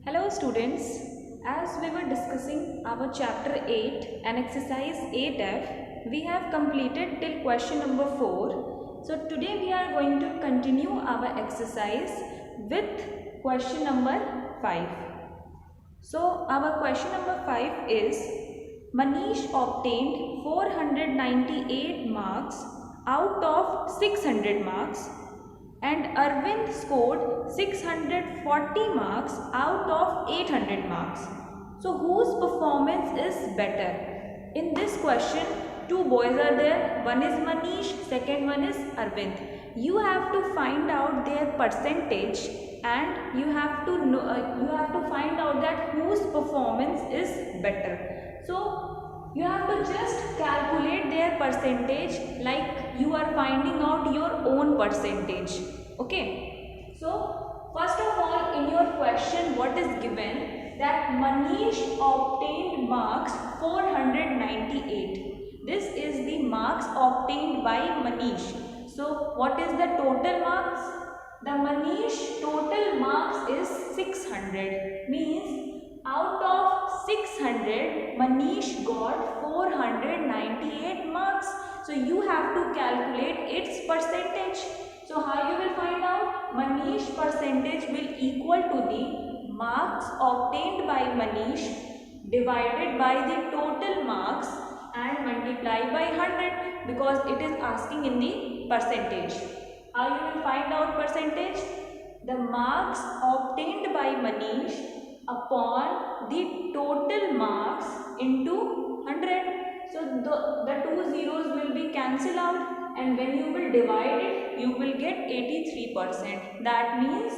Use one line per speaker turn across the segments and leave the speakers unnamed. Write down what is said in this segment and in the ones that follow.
Hello students, as we were discussing our chapter 8 and exercise 8F, we have completed till question number 4. So today we are going to continue our exercise with question number 5. So our question number 5 is Manish obtained 498 marks out of 600 marks and Arvind scored 640 marks out of 800 marks. So whose performance is better? In this question, two boys are there. One is Manish, second one is Arvind. You have to find out their percentage and you have to find out that whose performance is better. So you have to just calculate their percentage like you are finding out your own percentage. Okay. So first of all, in your question, what is given? That Manish obtained marks 498. This is the marks obtained by Manish. So what is the total marks? The Manish total marks is 600. Means out of 600, Manish got 498 marks. So you have to calculate its percentage. So how you will find out? Manish percentage will equal to the marks obtained by Manish divided by the total marks and multiply by 100 because it is asking in the percentage. How you will find out percentage? The marks obtained by Manish upon the total marks into 100. So the two zeros will be cancelled out and when you will divide it, you will get 83%. That means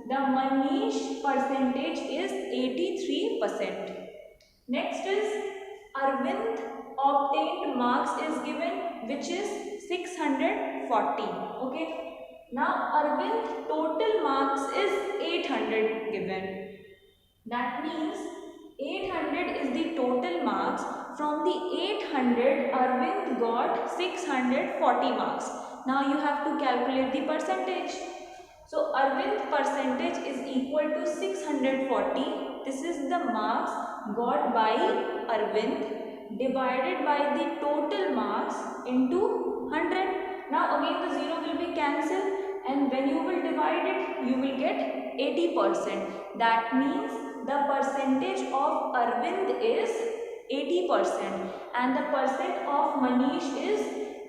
the Manish percentage is 83%. Next is Arvind obtained marks is given which is 640. Okay. Now Arvind total marks is 800 given. That means 800 is the total marks. From the 800, Arvind got 640 marks. Now you have to calculate the percentage. So Arvind percentage is equal to 640. This is the marks got by Arvind divided by the total marks into 100. Now again the 0 will be cancelled and when you will divide it, you will get 80%. That means the percentage of Arvind is 80% and the percent of Manish is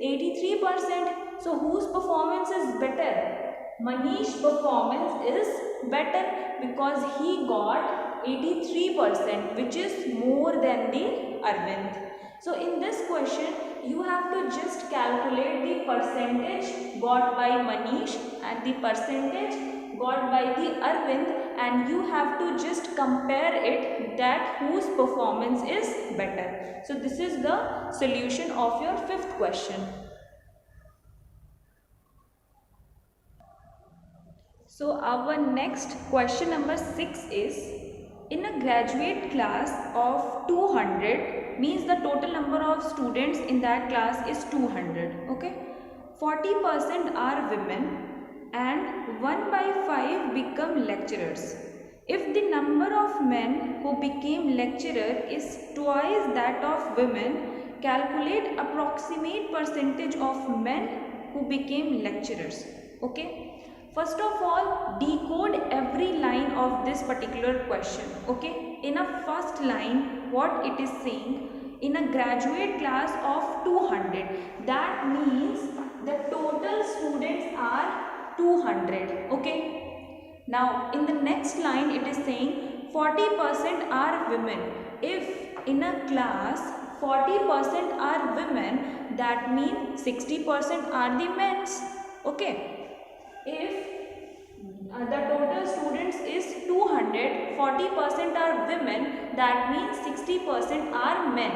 83%. So whose performance is better? Manish's performance is better because he got 83% which is more than the Arvind. So in this question you have to just calculate the percentage got by Manish and the percentage got by the Arvind and you have to just compare it that whose performance is better. So this is the solution of your fifth question. So our next question number 6 is, in a graduate class of 200, means the total number of students in that class is 200, okay? 40% are women and 1 by 5 become lecturers. If the number of men who became lecturer is twice that of women, calculate approximate percentage of men who became lecturers, okay? First of all, decode every line of this particular question, okay? In a first line, what it is saying, in a graduate class of 200, that means the total students are 200, okay? Now, in the next line, it is saying 40% are women. If in a class 40% are women, that means 60% are the men's, okay? If the total students is 200, 40% are women, that means 60% are men.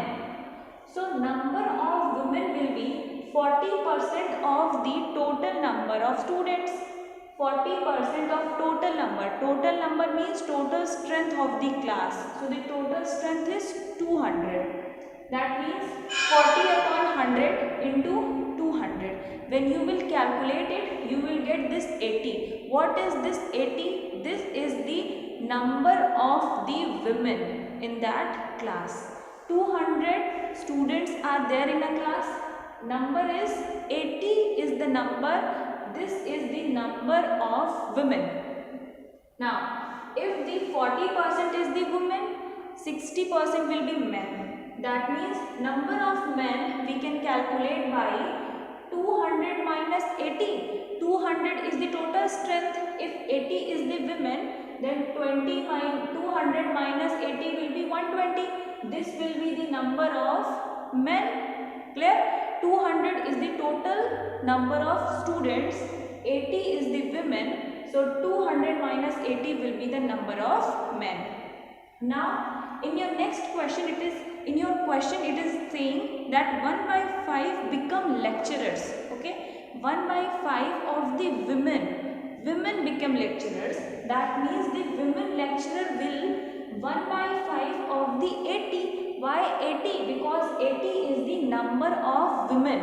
So number of women will be 40% of the total number of students. 40% of total number. Total number means total strength of the class. So the total strength is 200. That means 40 upon 100 into 200. When you will calculate it, you will get this 80. What is this 80? This is the number of the women in that class. 200 students are there in a class. Number is 80 is the number. This is the number of women. Now, if the 40% is the women, 60% will be men. That means number of men we can calculate by 200 minus 80. 200 is the total strength. If 80 is the women, then 200 minus 80 will be 120. This will be the number of men. Clear? 200 is the total number of students. 80 is the women. So 200 minus 80 will be the number of men. Now, in your next question, it is saying that 1 by 5 become lecturers. Okay, 1 by 5 of the women become lecturers. That means the women lecturer will 1 by 5 of the 80. Why 80? Because 80 is the number of women.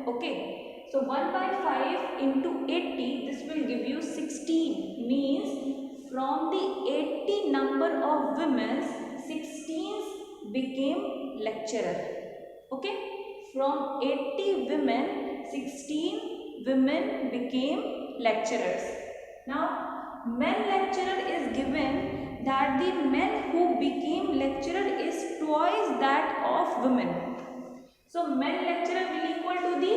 Okay, so 1 by 5 into 80, this will give you 16. Means from the 80 number of women, 16 became lecturer. Okay, from 80 women, 16 women became lecturers. Now, men lecturer is given that the men who became lecturer is twice that of women. So, men lecturer will equal to the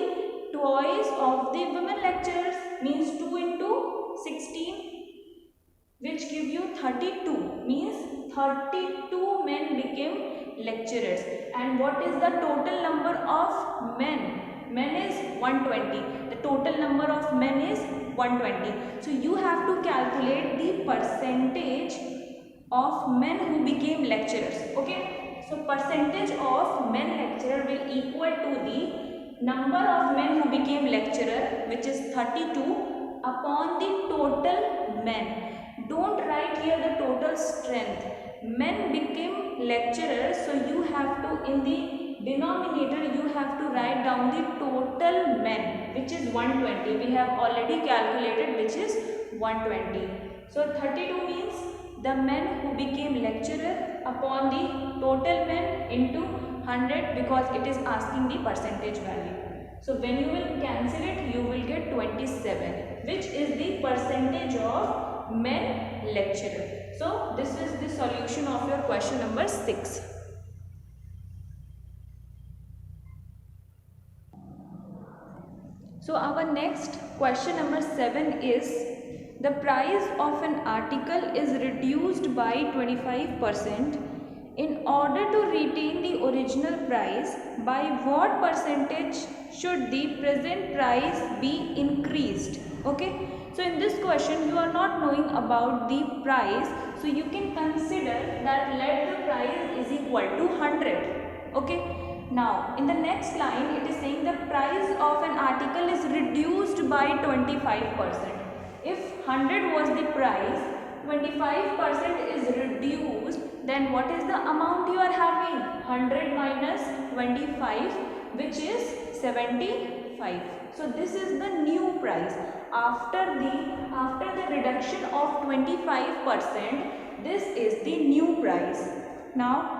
twice of the women lecturers, means 2 into 16, which give you 32, means 32 men became lecturers. And what is the total number of men? Men is 120. The total number of men is 120. So you have to calculate the percentage of men who became lecturers. Okay, so percentage of men lecturer will equal to the number of men who became lecturer, which is 32, upon the total men. Don't write here the total strength. Men became lecturers, so you have to, in the denominator, you have to write down the total men, which is 120. We have already calculated, which is 120. So 32 means the men who became lecturer upon the total men into 100, because it is asking the percentage value. So when you will cancel it, you will get 27, which is the percentage of men lecturer. So this is the solution of your question number 6. So our next question number 7 is, the price of an article is reduced by 25%. In order to retain the original price, by what percentage should the present price be increased? Okay, so in this question you are not knowing about the price, so you can consider that let the price is equal to 100. Okay, now in the next line it is saying the price of an article is reduced by 25%. If 100 was the price, 25% is reduced, then what is the amount you are having? 100 minus 25, which is 75. So this is the new price. After the reduction of 25%, this is the new price. Now,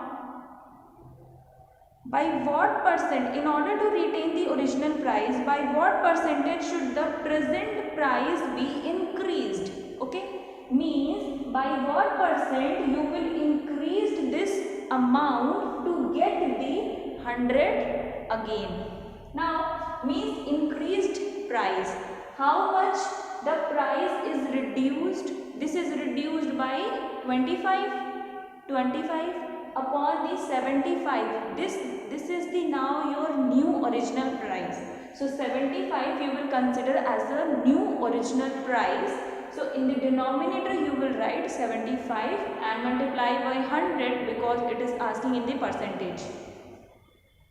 by what percent, in order to retain the original price, by what percentage should the present price be increased? Okay, means by what percent you will increase this amount to get the 100 again. Now, means increased price. How much the price is reduced? This is reduced by 25 upon the 75. This is the now your new original price. So 75 you will consider as the new original price. So in the denominator you will write 75 and multiply by 100, because it is asking in the percentage.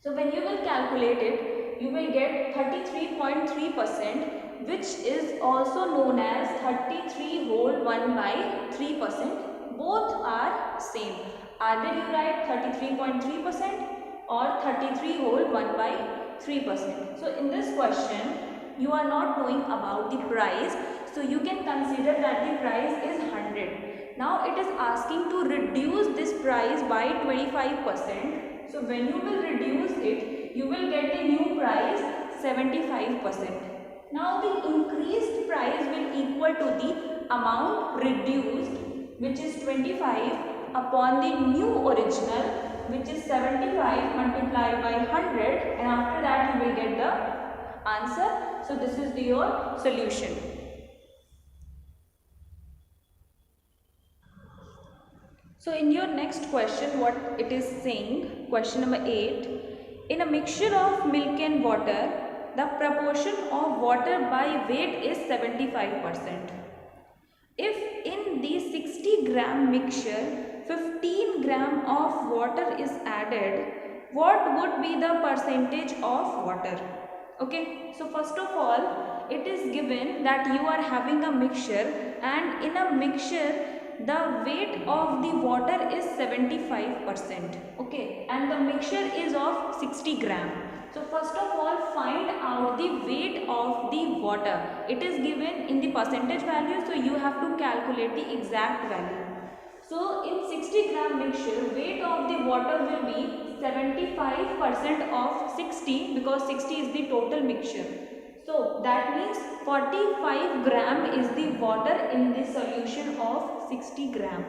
So when you will calculate it, you will get 33.3%, which is also known as 33 whole 1 by 3%. Both are same. Either you write 33.3% or 33 whole 1 by 3%. So in this question, you are not knowing about the price. So you can consider that the price is 100. Now it is asking to reduce this price by 25%. So when you will reduce it, you will get the new price 75%. Now the increased price will equal to the amount reduced, which is 25, upon the new original, which is 75 multiplied by 100, and after that you will get the answer. So this is your solution. So in your next question, what it is saying, question number 8, in a mixture of milk and water, the proportion of water by weight is 75%. If in the 60 gram mixture 15 gram of water is added, what would be the percentage of water? Okay, so first of all, it is given that you are having a mixture, and in a mixture the weight of the water is 75%. Okay, and the mixture is of 60 gram. So first of all, find out the weight of the water. It is given in the percentage value, so you have to calculate the exact value. So in 60 gram mixture, weight of the water will be 75% of 60, because 60 is the total mixture. So that means 45 gram is the water in the solution of 60 gram.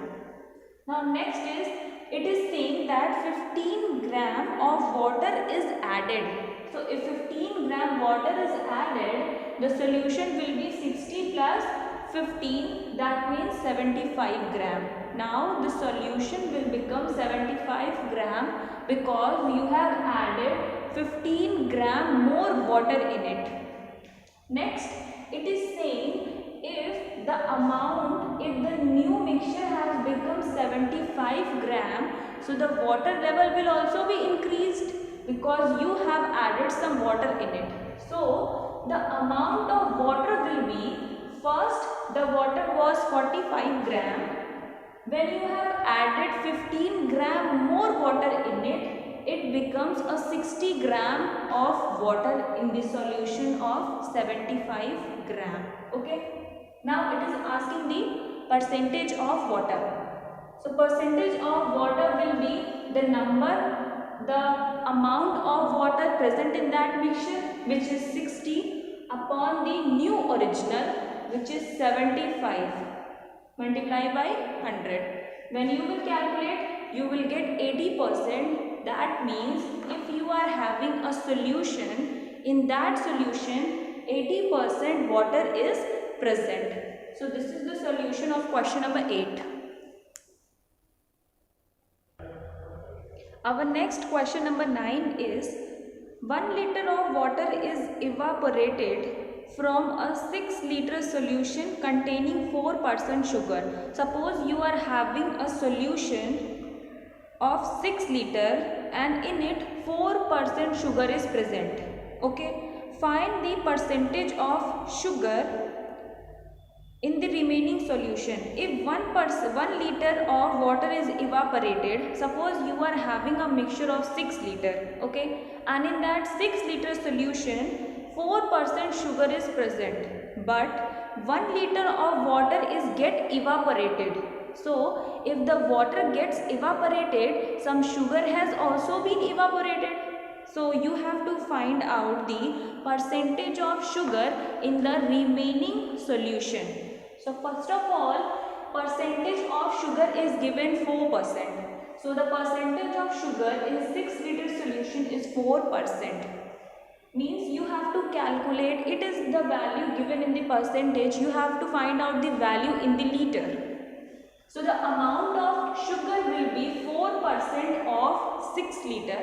Now next is, it is saying that 15 gram of water is added. So if 15 gram water is added, the solution will be 60 plus 15, that means 75 gram. Now the solution will become 75 gram because you have added 15 gram more water in it. Next, it is saying if the new mixture has become 75 gram, so the water level will also be increased because you have added some water in it. So the amount of water will be, first the water was 45 gram. When you have added 15 gram more water in it, it becomes a 60 gram of water in the solution of 75 gram. Okay. Now it is asking the percentage of water. So percentage of water will be the number, the amount of water present in that mixture, which is 60, upon the new original, which is 75, multiplied by 100. When you will calculate, you will get 80%. That means if you are having a solution, in that solution 80% water is present. So this is the solution of question number 8. Our next question number 9 is, 1 liter of water is evaporated from a 6 liter solution containing 4% sugar. Suppose you are having a solution of 6 liter and in it 4% sugar is present. Okay, find the percentage of sugar in the remaining solution. If 1 liter of water is evaporated, suppose you are having a mixture of 6 liter, okay, and in that 6 liter solution 4% sugar is present, but 1 liter of water is get evaporated. So if the water gets evaporated, some sugar has also been evaporated. So you have to find out the percentage of sugar in the remaining solution. So first of all, percentage of sugar is given 4%. So the percentage of sugar in 6 liter solution is 4%. Means you have to calculate, it is the value given in the percentage, you have to find out the value in the liter. So the amount of sugar will be 4% of 6 liter.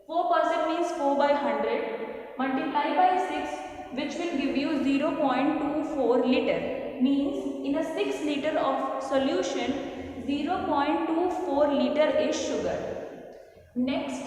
4% means 4 by 100 multiplied by 6, which will give you 0.24 liter. Means in a 6 liter of solution, 0.24 liter is sugar. Next,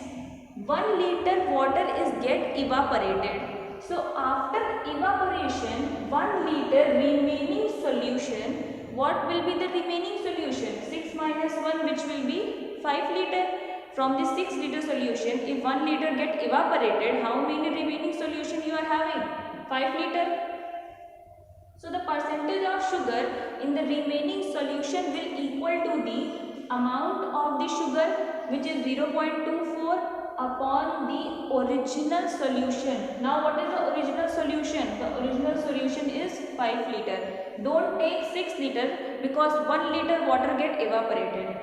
1 liter water is get evaporated. So after evaporation, 1 liter remaining solution, what will be the remaining solution? 6 minus 1, which will be 5 liter. From the 6 liter solution, if 1 liter get evaporated, how many remaining solution you are having? 5 liter. So the percentage of sugar in the remaining solution will equal to the amount of the sugar, which is 0.24 upon the original solution. Now what is the original solution? The original solution is 5 liter. Don't take 6 liter because 1 liter water get evaporated.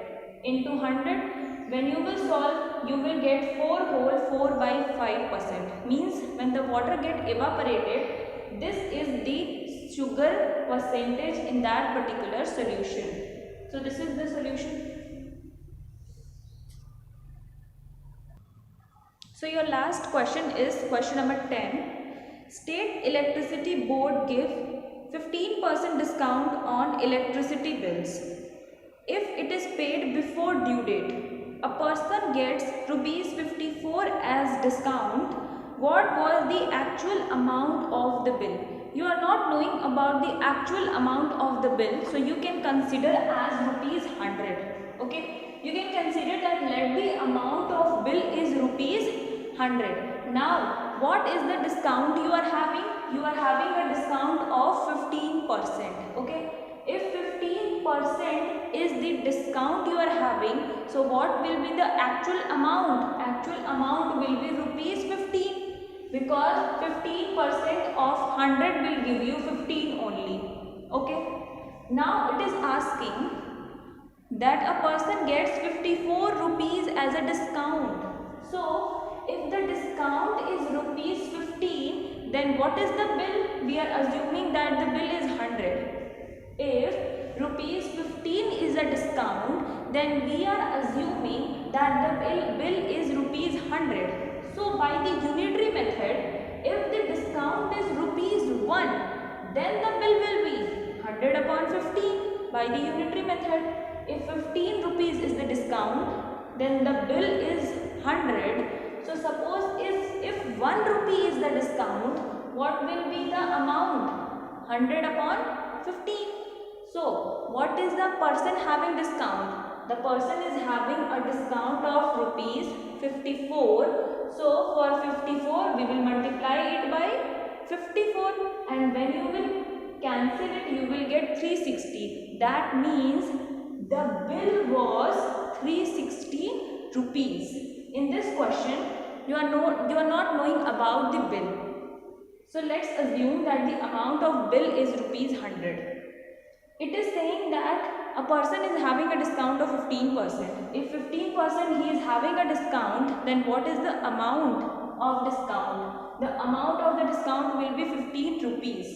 Into 100, when you will solve, you will get 4 whole 4 by 5%. Means when the water get evaporated, this is the sugar percentage in that particular solution. So this is the solution. So your last question is question number 10. State Electricity Board give 15% discount on electricity bills. If it is paid before due date, a person gets rupees 54 as discount. What was the actual amount of the bill? You are not knowing about the actual amount of the bill, so you can consider as rupees 100. Okay, you can consider that let the amount of bill is rupees 100. Now what is the discount you are having? You are having a discount of 15%. Okay, if 15% is the discount you are having, so what will be the actual amount? Actual amount will be rupees 15, because 15% of 100 will give you 15 only. Okay, now it is asking that a person gets 54 rupees as a discount. So if the discount is rupees 15, then what is the bill? We are assuming that the bill is 100. If rupees 15 is a discount, then we are assuming that the bill is rupees 100. So by the unitary method, if the discount is rupees 1, then the bill will be 100 upon 15 by the unitary method. If 15 rupees is the discount, then the bill is 100. So suppose if 1 rupee is the discount, what will be the amount? 100 upon 15. So what is the person having discount? The person is having a discount of rupees 54. So for 54 we will multiply it by 54, and when you will cancel it, you will get 360. That means the bill was 360 rupees. In this question, you are not knowing about the bill. So let's assume that the amount of bill is rupees 100. It is saying that a person is having a discount of 15%. If 15% he is having a discount, then what is the amount of discount? The amount of the discount will be 15 rupees.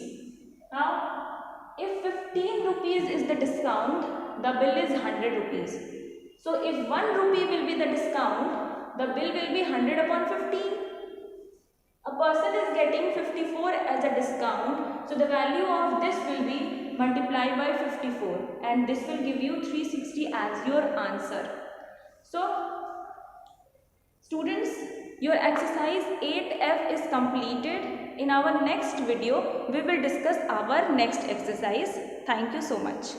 Now, if 15 rupees is the discount, the bill is 100 rupees. So if 1 rupee will be the discount, the bill will be 100 upon 15. A person is getting 54 as a discount, so the value of this will be multiplied by 54, and this will give you 360 as your answer. So students, your exercise 8F is completed. In our next video, we will discuss our next exercise. Thank you so much.